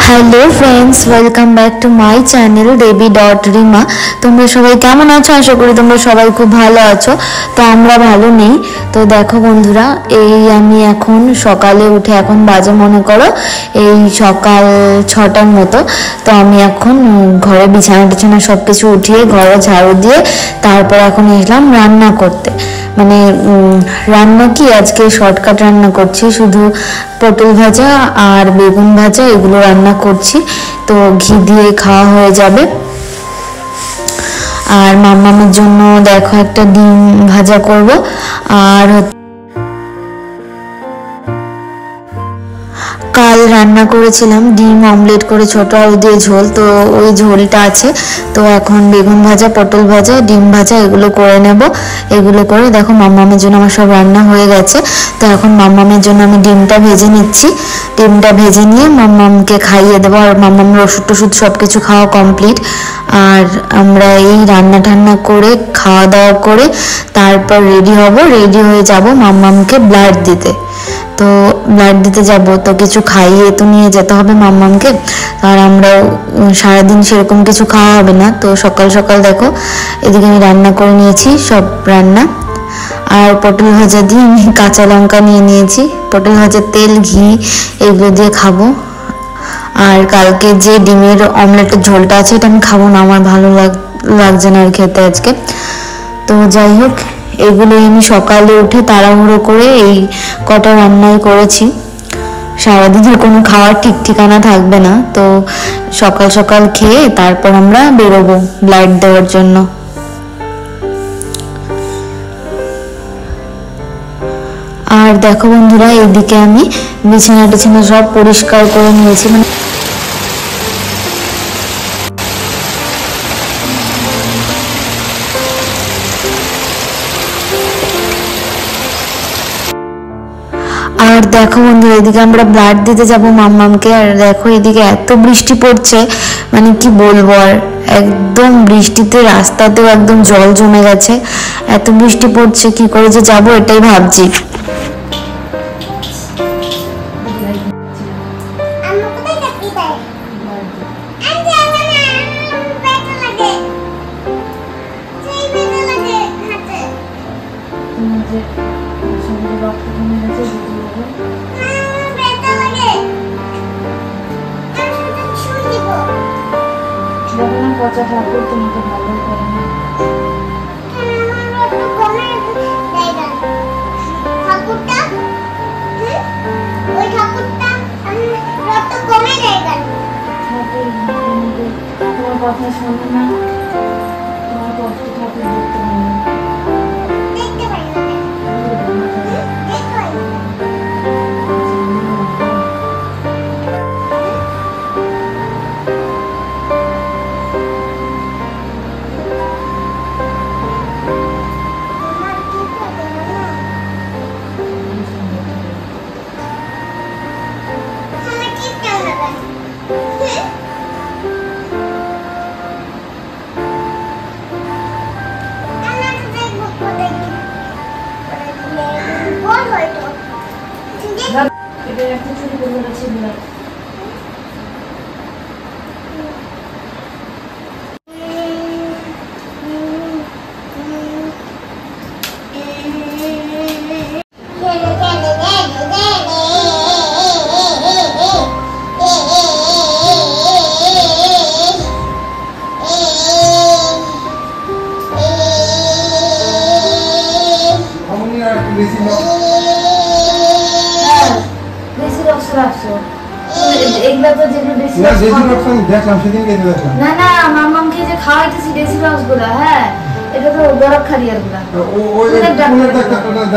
Hello friends, welcome back to my channel debi.rima। তোমরা সবাই কেমন আছো? আশা করি তোমরা সবাই খুব ভালো আছো। তো আমরা ভালো নেই। তো দেখো বন্ধুরা, আমি এখন সকালে উঠে, এখন বাজে মনে করো এই সকাল 6টার মতো। তো আমি এখন ঘরে বিছানা টিছানা সব কিছু উঠিয়ে ঘরে ঝাড়ু দিয়ে তারপর এখন এলাম রান্না করতে। মানে রান্না কি, আজকে শর্টকাট রান্না করছি, শুধু পটল ভাজা আর বেগুন ভাজা এগুলো রান্না করছি। তো ঘি দিয়ে খাওয়া হয়ে যাবে। আর মামামের জন্য দেখো একটা ডিম ভাজা করব। আর কাল রান্না করেছিলাম ডিম অমলেট করে ছোট আলু দিয়ে ঝোল, তো ওই ঝোলটা আছে। তো এখন বেগুন ভাজা, পটল ভাজা, ডিম ভাজা এগুলো করে নেব। এগুলো করে দেখো মামামের জন্য আমার সব রান্না হয়ে গেছে। তো এখন মামামের জন্য আমি ডিমটা ভেজে নিচ্ছি। ডিমটা ভেজে নিয়ে মামামকে খাইয়ে দেবো। আর মামামের ওষুধ টষুধ সব কিছু খাওয়া কমপ্লিট। আর আমরা এই রান্না টান্না করে খাওয়া দাওয়া করে তারপর রেডি হব। রেডি হয়ে যাব মামামকে ব্লাড দিতে। তো ব্লাড দিতে যাব, তো কিছু খাইয়ে তো নিয়ে যেতে হবে মাম্মামকে। আর আমরাও সারাদিন সেরকম কিছু খাওয়া হবে না। তো সকাল সকাল দেখো এদিকে আমি রান্না করে নিয়েছি সব রান্না। আর পটল ভাজা দিয়ে আমি কাঁচা লঙ্কা নিয়ে নিয়েছি। পটল ভাজার তেল, ঘি এগুলো দিয়ে খাবো। আর কালকে যে ডিমের অমলেটের ঝোলটা আছে এটা আমি খাবো না, আমার ভালো লাগছে না আর খেতে আজকে। তো যাই হোক, এগুলোই আমি সকালে উঠে তাড়াহুড়ো করে এই কটা রান্নাই করেছি। সারাদিনের কোনো খাওয়ার ঠিক ঠিকানা থাকবে না। তো সকাল সকাল খেয়ে তারপর আমরা বেরোবো ব্লাড দেওয়ার জন্য। আর দেখো বন্ধুরা, এইদিকে আমি বিছানা টিছানা সব পরিষ্কার করে নিয়েছি। মানে আর দেখো বন্ধুরা, এদিকে আমরা ব্লাড দিতে যাবো মাম্মামকে। আর দেখো এদিকে এত বৃষ্টি পড়ছে, মানে কি বলবো। আর একদম বৃষ্টিতে রাস্তাতেও একদম জল জমে গেছে। এত বৃষ্টি পড়ছে, কি করে যে যাবো এটাই ভাবছি। পচা ঠাকুর তোমাকে ভালো করে না। তোমার কথা শোনে না, তোমার কত ঠাকুর দেখতে পাই না। একটা চুরি করে আছে না মামামকে যে খাওয়াইতেছি দেশি রস গুলা। হ্যাঁ, এটা তো বরফ খারিয়ার গুলা।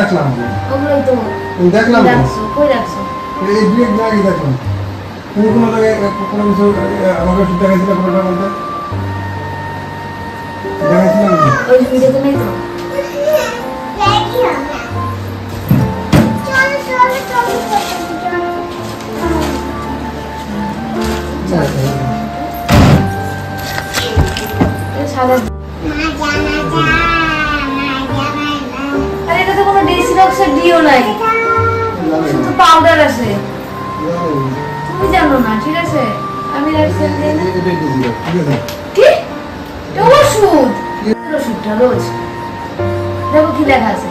দেখলাম ওগুলোই তো দেখলাম। কই রাখছো? এই দুই জায়গায় দেখলাম। তুমি কোন জায়গায় কোনো কিছু আমাকে দেখাইছিলে ফটোটার মধ্যে? দেখাইছিলাম না ওই ভিডিওতে নেই তো? আরে এটা তো কোনো ডেসি রক্সের ডিও নাই, শুধু পাউডার আছে। তুমি জানো না, ঠিক আছে? আমি রাখছেন কি ওষুধ, ওষুধটা রোজ দেখো কি লেখা আছে।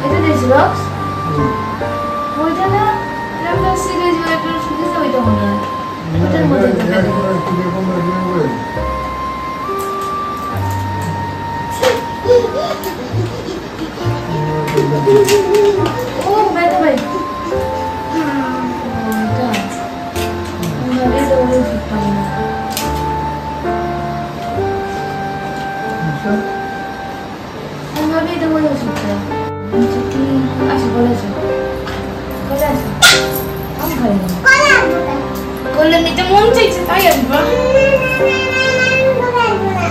এটা দিয়েছি রক্স, ওইটা না একটা সিরিজ একটা ওষুধ দিয়েছে, ওইটা মনে হয় ওটার মধ্যে ও ব্যথা ভাই ওষুধ পাই না। আমি এটা বলে ওষুধটা আচ্ছা বলেছ বলে আসো আমি খাই না বললে নিতে মন চাইছে তাই আসবো।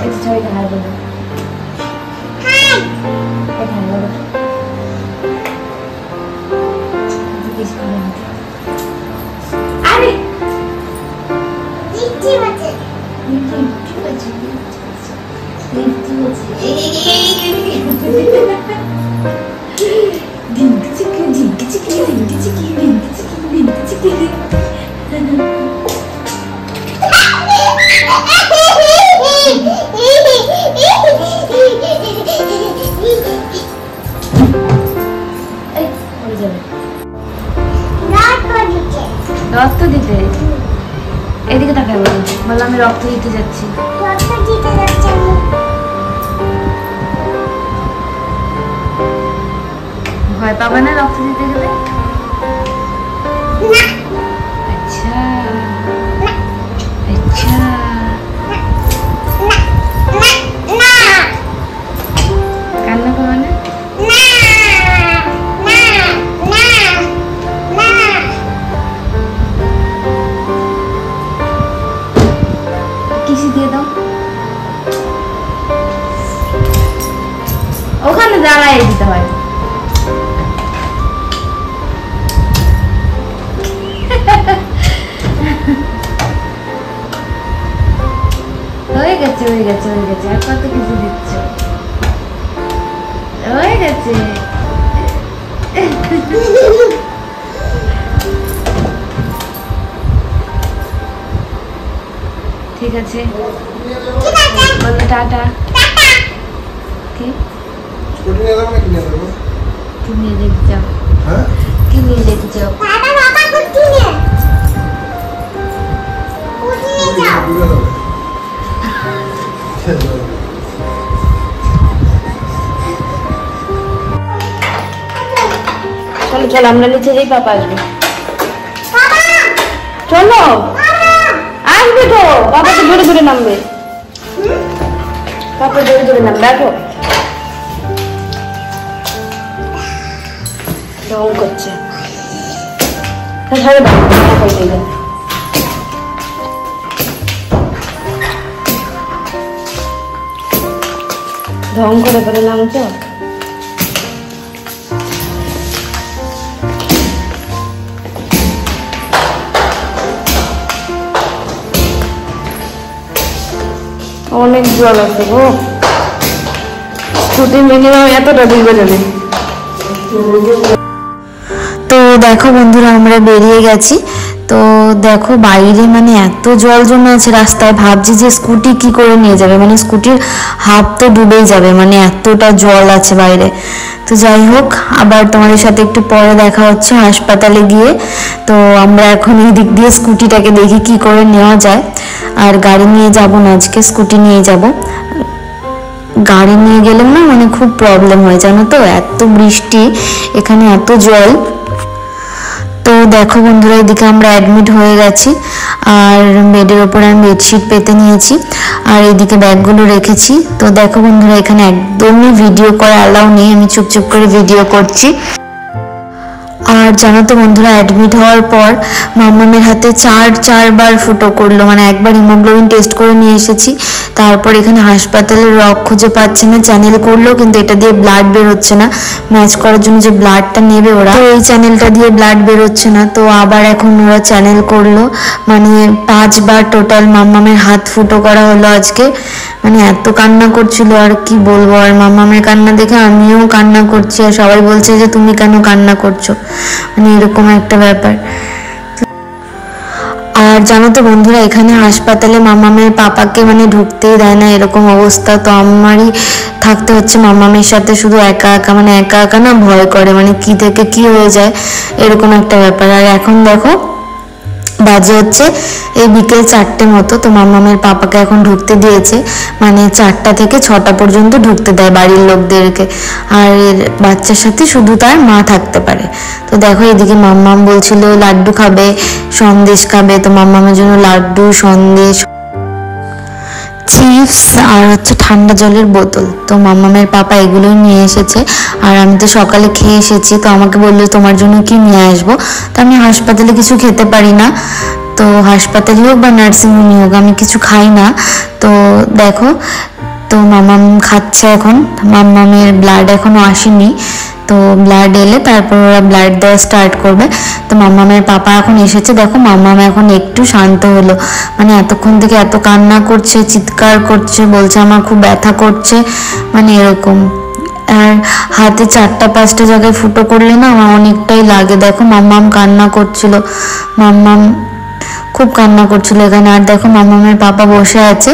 এটা ছয়টা হার বলে আরে রক্ত দিতে এদিকে তাকাই বললাম আমি রক্ত দিতে যাচ্ছি। ভয় পাবে না রক্ত দিতে গেলে? আচ্ছা আচ্ছা কান্না করবে না? দিয়ে দাও ওখানে দাঁড়ায় দিতে হয়। হয়ে গেছে হয়ে গেছে হয়ে গেছে আর কত কিছু দিচ্ছ, হয়ে গেছে। ঠিক আছে বলো টাটা। কি নিয়ে দেখতে যাও? কি নিয়ে দেখতে যাও? চলো চলো আমরা নিচে যাই, পাপা আসবে। চলো আসবে তো, পাপা তো দূরে দূরে নামবে, পাপা দূরে দূরে নামবে। দেখো ঢং করছে, ছাড়ে দাও ঢং করে করে নামছো। অনেক জল আছে গো, ছুটি মিনিমাম এতটা ডুবে যাবে। তো দেখো বন্ধুরা আমরা বেরিয়ে গেছি, তো দেখো বাইরে মানে এত জল জমে আছে রাস্তায়, ভাবছি যে স্কুটি কি করে নিয়ে যাবে, মানে স্কুটির হাফ তো ডুবেই যাবে, মানে এতটা জল আছে বাইরে। তো যাই হোক আবার তোমাদের সাথে একটু পরে দেখা হচ্ছে হাসপাতালে গিয়ে। তো আমরা এখন এই দিক দিয়ে স্কুটিটাকে দেখি কি করে নেওয়া যায়, আর গাড়ি নিয়ে যাব না আজকে, স্কুটি নিয়ে যাব। গাড়ি নিয়ে গেলে না মানে খুব প্রবলেম হয় জানো তো, এত বৃষ্টি এখানে এত জল। তো দেখো বন্ধুরা এদিকে আমরা অ্যাডমিট হয়ে গেছি, আর বেডের ওপরে আমি বেডশিট পেতে নিয়েছি, আর এদিকে ব্যাগগুলো রেখেছি। তো দেখো বন্ধুরা এখানে একদমই ভিডিও করা অ্যালাউ নেই, আমি চুপচুপ করে ভিডিও করছি। আর জানো তো বন্ধুরা, অ্যাডমিট হওয়ার পর মাম্মামের হাতে চারবার ফুটো করলো, মানে একবার হিমোগ্লোবিন টেস্ট করে নিয়ে এসেছি, তারপর এখানে হাসপাতালে রক খুঁজে পাচ্ছে না, চ্যানেল করলো কিন্তু এটা দিয়ে ব্লাড বের হচ্ছে না, ম্যাচ করার জন্য যে ব্লাডটা নেবে ওরা, তো এই চ্যানেলটা দিয়ে ব্লাড বের হচ্ছে না, তো আবার এখন ওরা চ্যানেল করলো, মানে 5 বার টোটাল মাম্মামের হাত ফুটো করা হলো আজকে। মানে এত কান্না করছিল আর কি বলবো, আর মাম্মামের কান্না দেখে আমিও কান্না করছি, আর সবাই বলছে যে তুমি কেন কান্না করছো, মানে এরকম একটা ব্যাপার। আর জানো তো বন্ধুরা, এখানে হাসপাতালে মাম্মামের পাপাকে মানে ঢুকতেই দেয় না, এরকম অবস্থা, তো আমারই থাকতে হচ্ছে মাম্মামের সাথে শুধু একা একা, মানে একা একা না ভয় করে, মানে কি থেকে কি হয়ে যায় এরকম একটা ব্যাপার। আর এখন দেখো বাজে হচ্ছে এই বিকেল 4টে মতো, তো মাম্মামের পাপাকে এখন ঢুকতে দিয়েছে, মানে 4টা থেকে 6টা পর্যন্ত ঢুকতে দেয় বাড়ির লোকদেরকে, আর এর বাচ্চার সাথে শুধু তার মা থাকতে পারে। তো দেখো এদিকে মাম্মাম বলছিল লাড্ডু খাবে, সন্দেশ খাবে, তো মাম্মামের জন্য লাড্ডু, সন্দেশ, চিপস আর হচ্ছে ঠান্ডা জলের বোতল, তো মাম্মামের পাপা এগুলোই নিয়ে এসেছে। আর আমি তো সকালে খেয়ে এসেছি, তো আমাকে বললো তোমার জন্য কি নিয়ে আসবো, তো আমি হাসপাতালে কিছু খেতে পারি না, তো হাসপাতালে হোক বা নার্সিংহোমে হোক আমি কিছু খাই না। তো দেখো, তো মাম্মাম খাচ্ছে এখন, মাম্মামের ব্লাড এখনো আসেনি, তো ব্লাড এলে তারপর ওরা ব্লাড দেওয়া স্টার্ট করবে। তো মাম্মামের পাপা এখন এসেছে, দেখো মাম্মাম এখন একটু শান্ত হলো, মানে এতক্ষণ থেকে এত কান্না করছে, চিৎকার করছে, বলছে আমার খুব ব্যথা করছে, মানে এরকম। আর হাতে 4টা-5টা জায়গায় ফুটো করলে না আমার অনেকটাই লাগে। দেখো মাম্মাম কান্না করছিল, মাম্মাম খুব কান্না করছিল এখানে। আর দেখো মাম্মামের পাপা বসে আছে,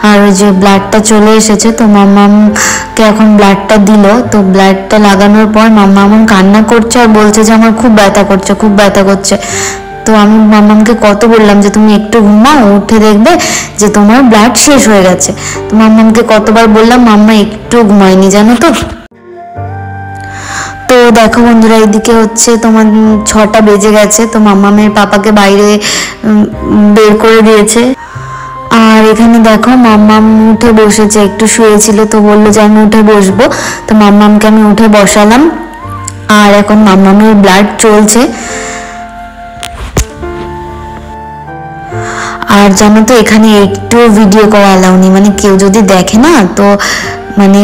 আর ওই যে ব্লাডটা চলে এসেছে, তো মাম্মামকে এখন ব্লাডটা দিল, তো ব্লাডটা লাগানোর পর মাম্মাম কান্না করছে আর বলছে যে আমার খুব ব্যথা করছে, খুব ব্যথা করছে। তো আমি মাম্মামকে কত বললাম যে তুমি একটু ঘুমাও, উঠে দেখবে যে তোমার ব্লাড শেষ হয়ে গেছে, তো মাম্মামকে কতবার বললাম, মাম্মা একটু ঘুমায়নি জানো তো। তো দেখো বন্ধুরা, এইদিকে হচ্ছে তোমার 6টা বেজে গেছে, তো মাম্মামের পাপাকে বাইরে বের করে দিয়েছে। আর এখানে দেখো মাম্মাম উঠে বসেছে, একটু শুয়েছিল, তো বললো যে আমি উঠে বসবো, তো মাম্মামকে আমি উঠে বসালাম। আর এখন মাম্মামের ব্লাড চলছে। আর জানো তো এখানে একটু ভিডিও করা অ্যালাউ নেই, মানে কেউ যদি দেখে না তো মানে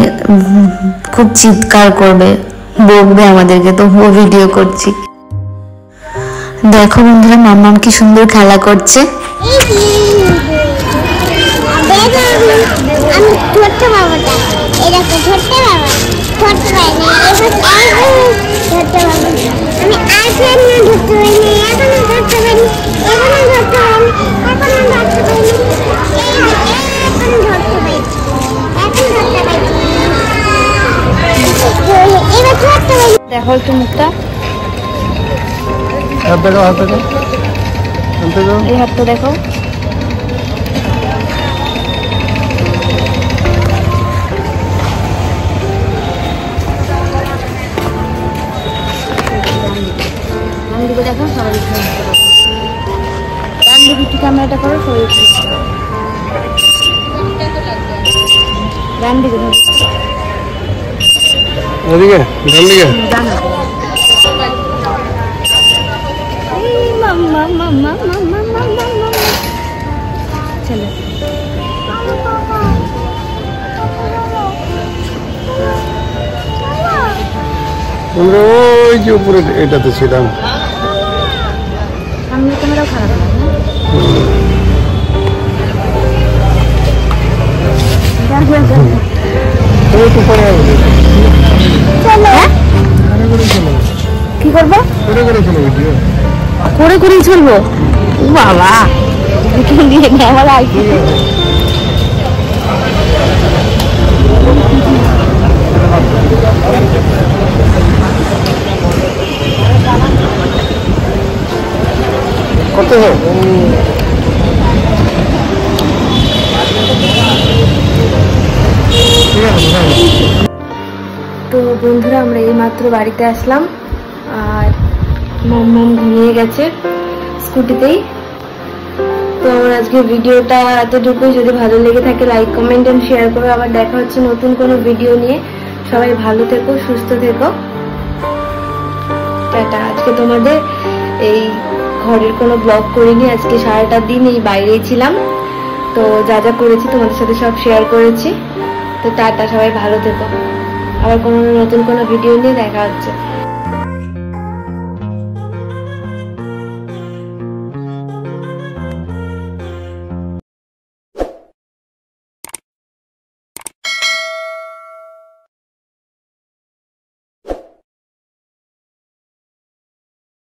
খুব চিৎকার করবে, বকবে আমাদেরকে, তো ও ভিডিও করছি। দেখো বন্ধুরা মাম্মাম কি সুন্দর খেলা করছে। দেখো একটু মুখটা, এই হাতটা দেখো, দেখো সবাই ডান দিকে একটু ক্যামেরাটা করো, সবাই ডান দিকে ওদিকে ডান দিকে চলো। আমরা ওই যে উপরে এটাতে ছিলাম, সামনে ক্যামেরাও খারাপ না, কি করবো, করে করেই চলবো বাবা, দিয়ে আমার করতে হয়। তো বন্ধুরা আমরা এই মাত্র বাড়িতে আসলাম, আর মাম্মাম ঘুমিয়ে গেছে স্কুটিতেই। তো আমার আজকে ভিডিওটা এতটুকুই, যদি ভালো লেগে থাকে লাইক কমেন্ট এন্ড শেয়ার করো। আবার দেখা হচ্ছে নতুন কোনো ভিডিও নিয়ে, সবাই ভালো থেকো, সুস্থ থেকো। টাটা। আজকে তোমাদের এই ঘরের কোনো ব্লগ করিনি, আজকে সারাটা দিন এই বাইরেই ছিলাম, তো যা যা করেছি তোমাদের সাথে সব শেয়ার করেছি। তো টাটা, সবাই ভালো থেকো, আবার কোনো নতুন কোনো ভিডিও নিয়ে দেখা হচ্ছে।